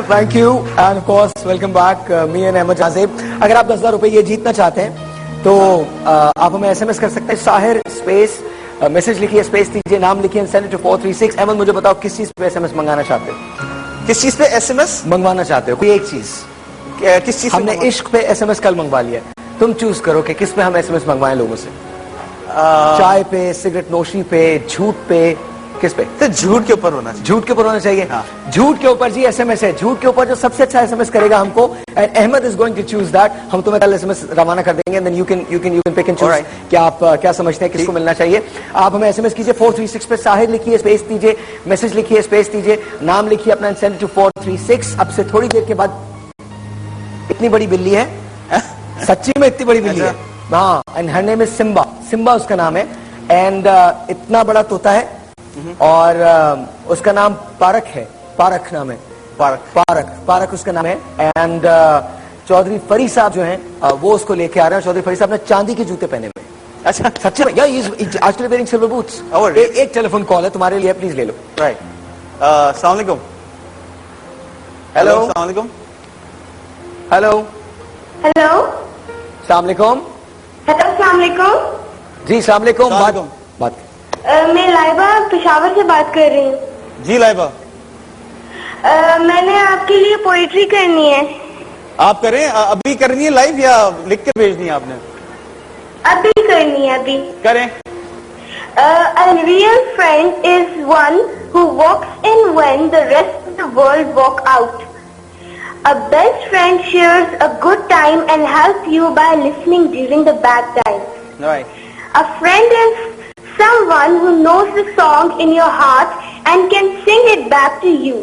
Thank you and of course welcome back me and Ahmad Jahanzeb. अगर आप 10,000 रुपए ये जीतना चाहते हैं तो आप हमें एसएमएस कर सकते हैं, साहिर स्पेस मैसेज लिखिए, स्पेस दीजिए, नाम लिखिए and send it to 436। Ahmad मुझे बताओ किस चीज पे एसएमएस मंगाना चाहते हो? किस चीज पे एसएमएस मंगवाना चाहते हो? कोई एक चीज। किस चीज? हमने इश्क पे एसएमएस कल मंगवा लिया, तुम चूज करो कि किस पे हम एसएमएस मंगवाएं लोगों से। चाय पे, सिगरेट नोशी पे, झूठ पे, किस पे? तो झूठ के ऊपर होना चाहिए। झूठ के ऊपर होना चाहिए। हाँ। झूठ के ऊपर जी एसएमएस है। झूठ के ऊपर जो सबसे अच्छा एसएमएस करेगा हमको, and Ahmad is going to choose that. हम तुम्हें कल एसएमएस रवाना कर देंगे and then you can pick and choose कि आप क्या समझते हैं किसको मिलना चाहिए। आप हमें एसएमएस कीजिए 436 पे, साहिर लिखिए, स्पेस दीजिए, मैसेज लिखिए, स्पेस दीजिए, नाम लिखिए अपना एंड सेंड टू 436। अब से थोड़ी देर के बाद इतनी बड़ी बिल्ली है, सच्ची में इतनी बड़ी बिल्ली है, हाँ, and her name is Simba. Simba उसका नाम है एंड इतना बड़ा तोता है और उसका नाम पारक है। पारक नाम है, पारक उसका नाम है। एंड चौधरी फरी साहब जो हैं वो उसको लेके आ रहे हैं। चौधरी फरी साहब ने चांदी के जूते पहने हुए। अच्छा, सच्ची में? या एक्चुअली वेयरिंग सिल्वर बूट्स। एक टेलीफोन कॉल है तुम्हारे लिए, प्लीज ले लो। राइट। अस्सलाम वालेकुम। हेलो, अस्सलाम वालेकुम। हेलो हेलो, अस्सलाम वालेकुम। हेलो, अस्सलाम वालेकुम। जी अस्सलाम वालेकुम। बात मैं लाइबा पेशावर से बात कर रही हूँ। जी लाइबा, मैंने आपके लिए पोइट्री करनी है। आप करें? अभी करनी है लाइव या लिख के भेजनी है आपने? अभी करनी है, अभी करें। A real friend is one who walks in when the rest of the world walk out. A best friend shares a good time and helps you by listening during the bad times. Right. A friend is someone who knows the song in your heart and can sing it back to you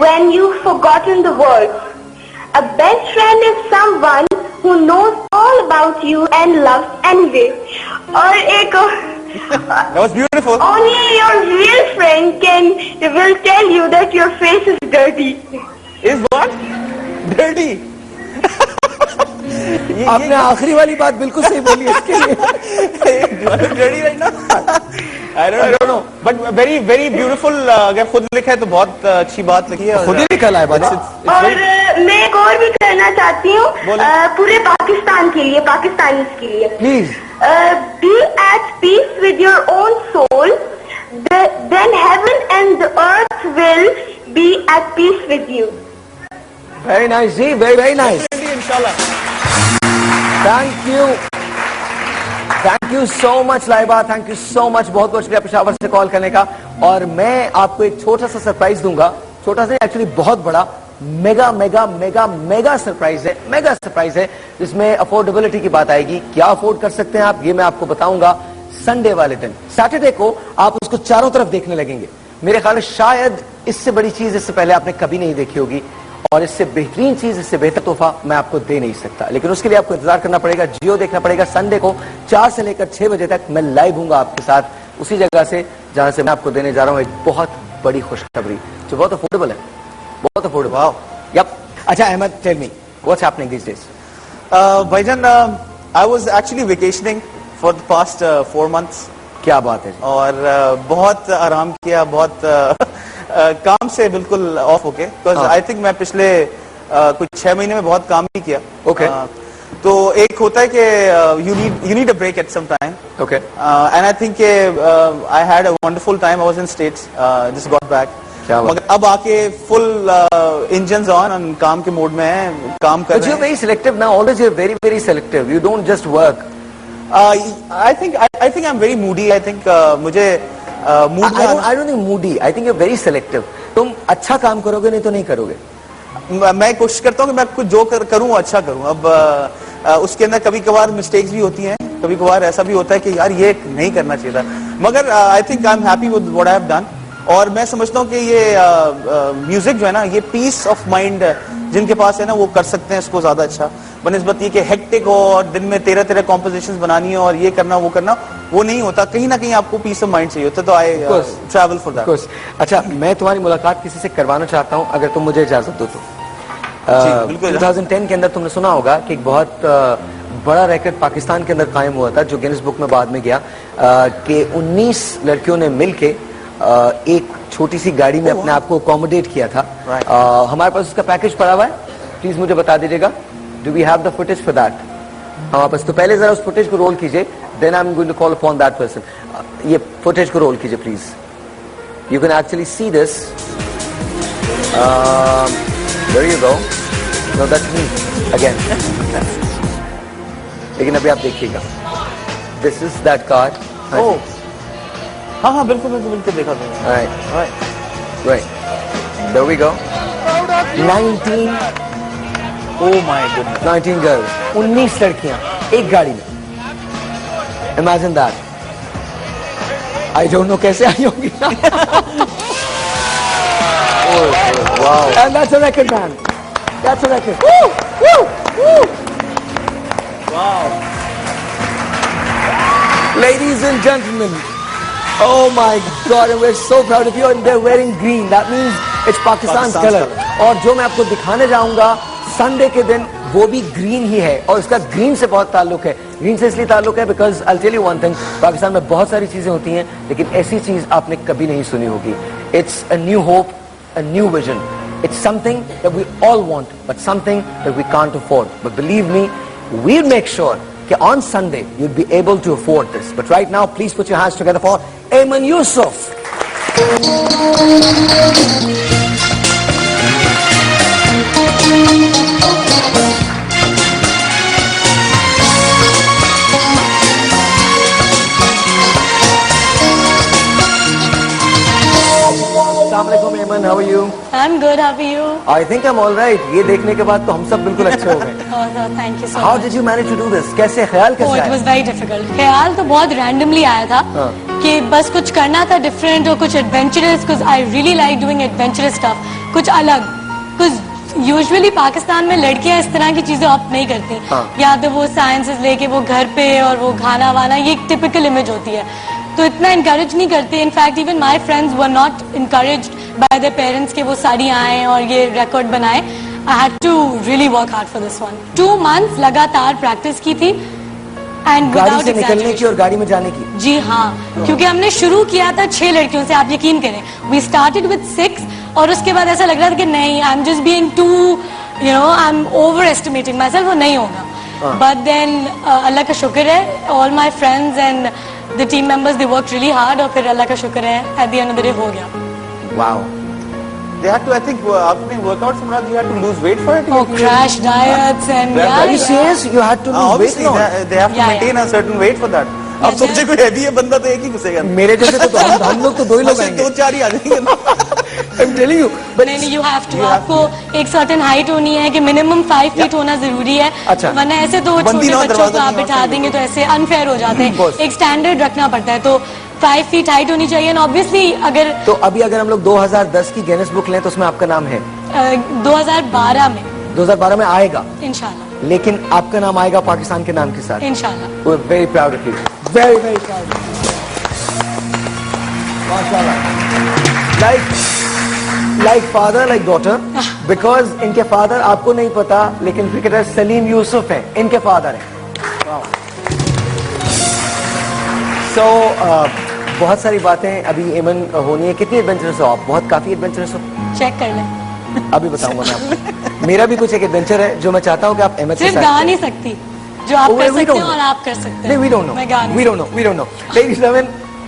when you've forgotten the words. A best friend is someone who knows all about you and loves anyway. Or एक That was beautiful. Only your real friend will tell you that your face is dirty. Is what? Dirty. आपने आखिरी वाली बात बिल्कुल सही बोली है इसके लिए। Dirty right now? I don't know. But very very beautiful. अगर खुद लिखा है तो बहुत अच्छी बात लिखी है। खुद ही लिखा है बात। और मैं एक और भी करना चाहती हूँ पूरे पाकिस्तान के लिए, पाकिस्तानीज के लिए। Please. Be at peace with your own soul, then heaven and the earth will be at peace with you. Very nice जी, very nice. इंशाल्लाह। Thank you so much Laiba, thank you so much. बहुत बहुत शुक्रिया पेशावर से call करने का। और मैं आपको एक छोटा सा सरप्राइज दूंगा, छोटा सा एक्चुअली बहुत बड़ा, mega mega mega mega surprise है, मेगा सरप्राइज है जिसमें अफोर्डेबिलिटी की बात आएगी। क्या अफोर्ड कर सकते हैं आप, ये मैं आपको बताऊंगा संडे वाले दिन। सैटरडे को आप उसको चारों तरफ देखने लगेंगे। मेरे ख्याल में शायद इससे बड़ी चीज इससे पहले आपने कभी नहीं देखी होगी, और इससे बेहतरीन चीज, इससे बेहतर तोहफा मैं आपको दे नहीं सकता। लेकिन उसके लिए आपको इंतजार करना पड़ेगा, जियो देखना पड़ेगा। संडे को 4 से लेकर 6 बजे तक मैं लाइव हूंगा आपके साथ उसी जगह से जहां से मैं आपको देने जा रहा हूं एक बहुत बड़ी खुशखबरी जो बहुत अफोर्डेबल है, बहुत अफोर्डेबल। यप। अच्छा Ahmad, tell me what's happening this days? भाईजान, I was actually vacationing for the past 4 months. क्या बात है। और बहुत आराम किया, बहुत काम से बिल्कुल ऑफ होके, बिकॉज आई थिंक मैं पिछले कुछ 6 महीने में बहुत काम ही किया। ओके। तो एक होता है कि you need a break at some time. Okay. And I think I had a wonderful time. I was in States, just got back. मगर अब आके फुल इंजन्स ऑन और काम के मोड में है, काम कर रहे हैं। But you're very selective now. Always you're very very selective. You don't just work. I think I'm very moody. I think मुझे मूड में I don't think moody. I think you're very selective. तुम अच्छा काम करोगे, नहीं तो नहीं करोगे। मैं कोशिश करता हूँ कि मैं कुछ जो करूँ अच्छा करूँ। अब उसके अंदर कभी कभार मिस्टेक्स भी होती हैं, कभी कभार ऐसा भी होता है कि यार ये नहीं करना चाहिए था, मगर I think I am happy with what I have done. और मैं समझता हूँ कि ये म्यूजिक जो है ना, ये पीस ऑफ माइंड जिनके पास है ना, वो कर सकते हैं इसको ज्यादा अच्छा। बनस्बत ये कि हेक्टिक हो और दिन में 13 कॉम्पोजिशंस बनानी है और ये करना वो करना, वो नहीं होता। कहीं ना कहीं आपको पीस ऑफ माइंड चाहिए होता है, तो आई ट्रैवल फॉर दैट। अच्छा, मैं तुम्हारी मुलाकात किसी से करवाना चाहता हूँ, अगर तुम मुझे इजाजत दो तो। 2010 के अंदर तुमने सुना होगा कि एक बहुत बड़ा रैकेट पाकिस्तान के अंदर कायम हुआ था, जो गिनीज बुक में बाद में गया, कि 19 लड़कियों ने मिलके एक छोटी सी गाड़ी में अपने आप को अकोमोडेट किया था। हमारे पास उसका पैकेज पड़ा हुआ है, प्लीज मुझे बता दीजिएगा। Do we have the footage for that? हमारे पास तो पहले जरा उस फुटेज को रोल कीजिए, then I am going to call upon that person. ये फुटेज को रोल कीजिए please. You can actually see this. There you go. No that's me again. लेकिन अभी आप देखिएगा, दिस इज दैट कार। हाँ बिल्कुल देखा था। Right. There we go. 19 girls, 19 लड़कियां एक गाड़ी में। Imagine that. I don't know कैसे आई होंगी। Wow. And that's a record, man. That's a record. Woo! Woo! Woo! Wow. Ladies and gentlemen, oh my God, and we're so proud of you. And they're wearing green. That means it's Pakistan's color. और जो मैं आपको दिखाने जाऊंगा Sunday के दिन, वो भी ग्रीन ही है। और इसका ग्रीन से बहुत ताल्लुक है। ग्रीन से इसलिए ताल्लुक है because I tell you one thing, Pakistan में बहुत सारी चीजें होती हैं, लेकिन ऐसी चीज आपने कभी नहीं सुनी होगी। It's a new hope, a new vision. It's something that we all want, but something that we can't afford. But believe me, we'll make sure that on Sunday you'll be able to afford this. But right now, please put your hands together for Ayman Yusuf. Assalamualaikum Ayman, how are you? I'm good. How are you? I think I'm all right. ये देखने के बाद तो हम सब बिल्कुल अच्छे हो गए। Thank you so How much. did you manage to do this? कैसे ख्याल Oh, कैसे it आया? was very difficult. ख्याल तो बहुत randomly आया था कि बस कुछ करना था different और कुछ adventurous, because I really like doing adventurous stuff. कुछ अलग, because usually पाकिस्तान में लड़कियां इस तरह की चीजें ऑप्ट नहीं करती। या तो वो साइंसेस लेके वो घर पे और वो खाना वाना, ये एक टिपिकल इमेज होती है, तो इतना encourage नहीं करते। In fact even my friends were not encouraged by their parents कि वो सारी आए और ये रिकॉर्ड बनाए। I had to really work hard for this one. 2 months लगातार प्रैक्टिस की थी and गाड़ी without से निकलने की exaggeration. और गाड़ी में जाने की। जी हाँ, क्योंकि हमने शुरू किया था 6 लड़कियों से, आप यकीन करें। We started with 6 और उसके बाद ऐसा लग रहा था कि नहीं, I'm just being too, I'm overestimating myself, वो नहीं होगा। But then अल्लाह का शुक्र है, all my friends and the team members, they worked really hard और फिर अल्लाह का शुक्र है, at the end of the day हो गया। Wow. They had to, I think, आपने workout से you had to lose weight for it. Oh, crash diets and Are Are you serious? You had to lose weight? Obviously, No. they have to Yeah, maintain a certain weight for that. अब Yeah, सोचे कोई heavy है बंदा तो एक ही घुसेगा। मेरे जैसे तो हम लोग तो 2 ही लोग आएंगे। 2-4 ही आ जाएंगे ना। I'm telling you. But नहीं, you have to. आपको एक certain height होनी है कि minimum 5 feet होना जरूरी है। अच्छा। वरना ऐसे तो बंदी छोटे ना बच्चों दरवाजा को आप नहीं बिठा देंगे तो ऐसे unfair हो जाते हैं। बस। एक standard रखना पड़ता है, तो 5 feet height होनी चाहिए। and obviously अगर तो अभी अगर हम लोग 2010 की गिनेस बुक लें तो उसमें आपका नाम है। 2012 में 2012 में आएगा, इंशाल्लाह, लेकिन आपका नाम आएगा पाकिस्तान के नाम के साथ। इंशाल्लाह। We're very proud of you. Very, very proud of you. MashaAllah. Like father, like daughter. Because इनके फादर आपको नहीं पता, लेकिन क्रिकेटर सलीम यूसुफ हैं, इनके फादर हैं। So, बहुत सारी बातें अभी एमन होनी है। कितनी एडवेंचरस हो आप? बहुत काफी एडवेंचरस हो। चेक कर लें। अभी बताऊंगा मैं आपको। मेरा भी कुछ एक एडवेंचर है जो मैं चाहता हूँ कि आप अहमद के सिर्फ साथ गा करें। नहीं सकती, जो आप Oh, कर we सकते don't हो know. और आप कर सकते नहीं, हो। we don't know. मैं गा नहीं We don't know. We don't know. Ladies and gentlemen,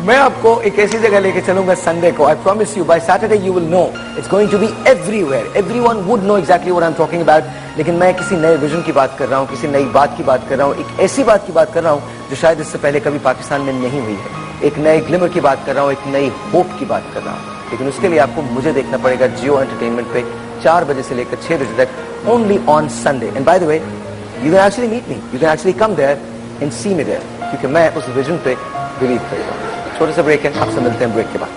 मैं आपको एक ऐसी जगह लेके चलूंगा संडे को। I promise you, by Saturday you will know. It's going to be everywhere. Everyone would know exactly what I'm talking about. लेकिन मैं किसी नए विजन की बात कर रहा हूँ, किसी नई बात की बात कर रहा हूँ, एक ऐसी बात की बात कर रहा हूँ जो शायद इससे पहले कभी पाकिस्तान में नहीं हुई है। एक नए ग्लिमर की बात कर रहा हूँ, एक नई होप की बात कर रहा हूँ। लेकिन उसके लिए आपको मुझे देखना पड़ेगा जियो एंटरटेनमेंट पे 4 बजे से लेकर 6 बजे तक, only on Sunday. And by the way, you can actually meet me, you can actually come there and see me there, क्योंकि मैं उस विजन पे बिलीव करता हूँ। छोटे से ब्रेक है, आपसे मिलते हैं ब्रेक के बाद।